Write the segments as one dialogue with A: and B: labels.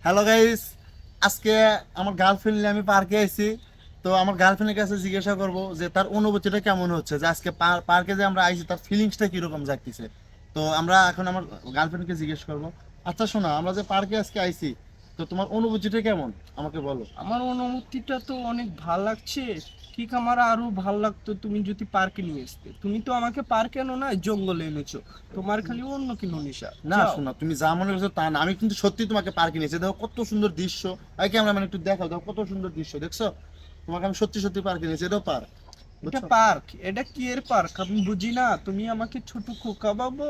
A: Hello guys, আজকে আমার girlfriend নিয়ে আমি পার্কে আইছি। তো আমার গার্লফ্রেন্ডের কাছে জিজ্ঞাসা করব যে তার অনুভূতিটা কেমন হচ্ছে, যে আজকে পার্কে যে আমরা আইছি তার ফিলিংসটা কিরকম যাচ্ছে। তো আমরা এখন আমার গার্লফ্রেন্ডকে জিজ্ঞেস করব। আচ্ছা শোনা, আমরা যে পার্কে আজকে আইছি, তো তোমার অনুভূতিটা কেমন আমাকে বলো।
B: আমার অনুভূতিটা তো অনেক ভাল লাগছে। ঠিক আমার আরো ভাল লাগতো তুমি যদি পার্কে নিয়ে আসতে। তুমি তো আমাকে পার্কে এনো না, জঙ্গলে এনেছো। তোমার খালি অন্য কিনো নেশা।
A: না
B: যাও।
A: শোনা, তুমি যা মনে করছো তা না, আমি কিন্তু সত্যি তোমাকে পার্কে নিয়েছি। দেখো কত সুন্দর দৃশ্য। আই ক্যামেরা মানে একটু দেখাও, দেখো কত সুন্দর দৃশ্য দেখছো। তোমাকে আমি সত্যি সত্যি পার্কে নিয়েছি, এটাও পার্ক,
B: এটা
A: বুঝছো।
B: পার্ক, এটা কি এর পার্ক আমি বুঝি না। তুমি আমাকে ছোট খোকা বাবু।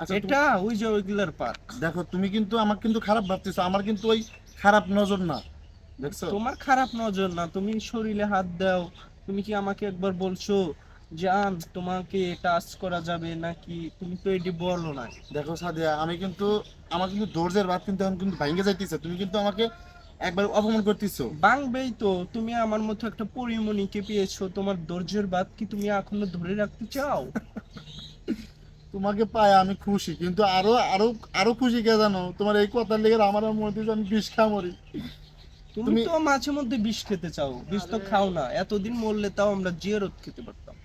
A: আচ্ছা
B: এটা ওই যে ওইগুলার পার্ক।
A: দেখো, তুমি কিন্তু আমাকে কিন্তু খারাপ ভাবতেছো, আমার কিন্তু ওই খারাপ নজর না, দেখছো।
B: তোমার খারাপ নজর না, তুমি শরীরে হাত দাও। তুমি কি আমাকে একবার বলছো জান তোমাকে টাচ করা যাবে নাকি? তুমি তো এটি বলো না।
A: দেখো সাদিয়া, আমি কিন্তু আমার কিন্তু ধৈর্যের বাদ কিন্তু এখন কিন্তু ভাঙে যাইতেছে। তুমি কিন্তু আমাকে একবার অপমান করতেছো।
B: বাংবেই তো। তুমি আমার মতো একটা পরিমণিকে পেয়েছো, তোমার ধৈর্যের বাদ কি তুমি এখনো ধরে রাখতে চাও?
A: তোমাকে পায় আমি খুশি, কিন্তু আরো আরো আরো খুশি কে জানো, তোমার এই কথার লেগে আমার মনে হচ্ছে আমি বিষ খামরি।
B: তুমি
A: তুমি
B: তো মাঝে মধ্যে বিষ খেতে চাও, বিষ তো খাও না। এতদিন মরলে তাও আমরা জিয়ারত খেতে পারতাম।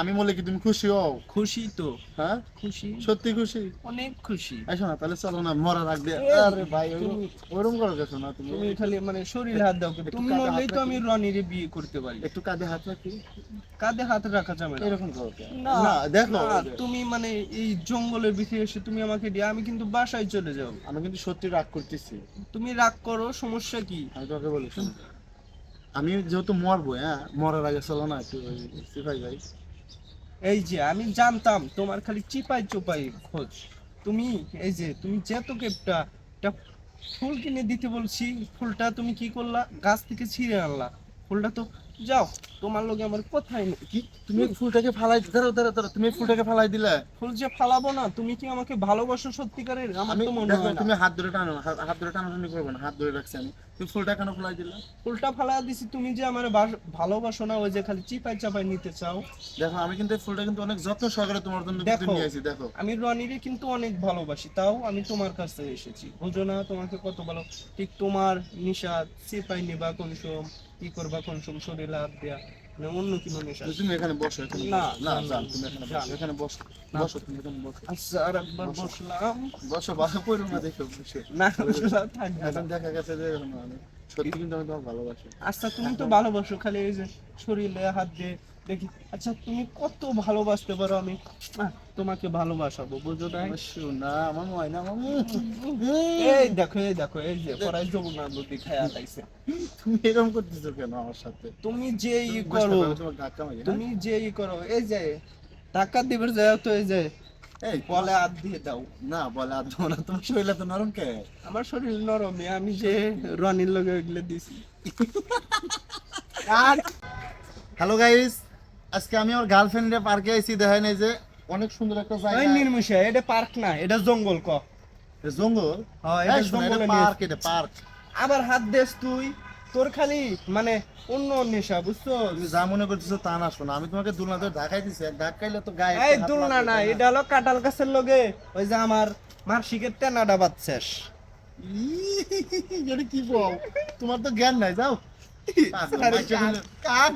A: আমি বলে কি তুমি খুশি হও?
B: খুশি তো।
A: হ্যাঁ,
B: খুশি।
A: সত্যি খুশি।
B: অনেক খুশি।
A: আইসো না তাহলে, চলো না মরা রাখবে।
B: এই,
A: আরে ভাই
B: তুমি
A: ওইরকম করো গেছো না তুমি।
B: তুমি খালি মানে শরীরে হাত দাও
A: একটু
B: তুমি
A: কাঁধে হাত
B: নইলেই তো
A: রাখি,
B: আমি রনিরে বিয়ে করতে পারি।
A: একটু কাঁধে হাত রাখি।
B: কাঁধে হাত রাখা যাবে না।
A: এরকম করো কেন?
B: না।
A: না দেখো,
B: না, তুমি মানে এই জঙ্গলের ভিতরে এসে তুমি আমাকে দিয়ে আমি কিন্তু বাসায় চলে যাও।
A: আমি কিন্তু সত্যি রাগ করতেছি।
B: তুমি রাগ করো, সমস্যা কি?
A: আমি তোকে বলি শোন, আমি যেহেতু মরবো, হ্যাঁ, মরার আগে চলো না একটু ওই সিপাই যাই।
B: এই যে আমি জানতাম তোমার খালি চিপাই চোপাই খোঁজ। তুমি এই যে তুমি যেতকে একটা ফুল কিনে দিতে বলছি, ফুলটা তুমি কি করলা? গাছ থেকে ছিঁড়ে আনলা ফুলটা তো। যাও, তোমার লগে আমার কোথায় নেই।
A: কি তুমি ফুলটাকে ফালাই, ধরো ধরো ধরো, তুমি ফুলটাকে ফালাই দিলে।
B: ফুল যে ফালাবো না, তুমি কি আমাকে ভালোবাসো সত্যিকারের? আমার
A: আমি
B: তো মনে
A: দেখো,
B: হয় না।
A: তুমি হাত ধরে টানো, হাত ধরে টানাটানি করবো না, হাত ধরে রাখছি আমি। তুমি ফুলটা কেন ফালাই দিলে?
B: ফুলটা ফালা দিছি, তুমি যে আমার ভালোবাসো না, ওই যে খালি চিপাই চাপাই নিতে চাও।
A: দেখো আমি কিন্তু এই ফুলটা কিন্তু অনেক যত্ন সহকারে তোমার জন্য কিন্তু
B: দেখো,
A: নিয়ে আসি, দেখো।
B: আমি রনিরে কিন্তু অনেক ভালোবাসি, তাও আমি তোমার কাছে এসেছি। বুঝো না তোমাকে কত ভালো। ঠিক তোমার নিশাদ সিপাই নিবা কোন সময়, কি করবা কোন সময়, শরীরে হাত দেয়া, মানে অন্য কোনো নেশা।
A: তুমি এখানে বসো, এখানে
B: না,
A: বসো। না
B: না, না,
A: যান, তুমি এখানে
B: যান।
A: বসো, এখানে বসো।
B: না।
A: বসো, তুমি এখানে বসো।
B: আচ্ছা, আর একবার
A: বসো।
B: বসলাম।
A: বসো, বাসা পড়ো না, দেখো বসে।
B: না, বসলাম, থাকবে না।
A: এখন দেখা গেছে যে আমি সত্যি কিন্তু আমি তোমাকে ভালোবাসি।
B: আচ্ছা, তুমি তো ভালোবাসো, খালি এই যে শরীরে হাত দিয়ে দেখি। আচ্ছা, তুমি কত ভালোবাসতে পারো, আমি তোমাকে ভালোবাসাবো, বুঝো না?
A: আমার সোনা, আমার ময়না, আমার
B: এই দেখো, এই দেখো, এই যে পরাই যমুনার নদী খায়া লাইছে।
A: তুমি এরকম করতেছো কেন আমার সাথে?
B: তুমি যে ই
A: তুমি বুঝতে
B: করো,
A: পারো তোমার ধাক্কা মারি, হ্যাঁ?
B: তুমি যে ই করো, এই যে টাকা দিবে যায় তো, এই যে
A: এই
B: বলে হাত দিয়ে দাও।
A: না বলে আর দেবো না, তোমার শরীরে তো নরম কে।
B: আমার শরীর নরম, আমি যে রনির লগে ওইগুলো দিছি। আর
A: হ্যালো গাইস, আজকে আমি আমার গার্লফ্রেন্ডের পার্কে আইছি। দেখেন এই যে অনেক সুন্দর একটা
B: ওই
A: জায়গা।
B: নির্মুষা, এটা পার্ক না, এটা জঙ্গল ক।
A: এটা জঙ্গল।
B: হ্যাঁ, এটা
A: এই শোনো, এটা
B: জঙ্গলে
A: পার্ক, এটা পার্ক।
B: আবার হাত দেস তুই। তোর খালি মানে অন্য নেশা, বুঝছো?
A: তুমি যা মনে করতেছো তা না, শোনো, আমি তোমাকে দুলনা ধরে ধাক্কাই দিছি, আর ধাক্কাইলে তো গায়ে
B: এই
A: একটু হাত
B: দুলনা
A: লাগবে,
B: না,
A: তাই
B: এটা হলো কাঁঠাল গাছের লগে ওই যে আমার মার্শিকের টেনাডা বাচ্চাস।
A: এটা কি বল, তোমার তো জ্ঞান নাই, যাও।
B: আরে কাক।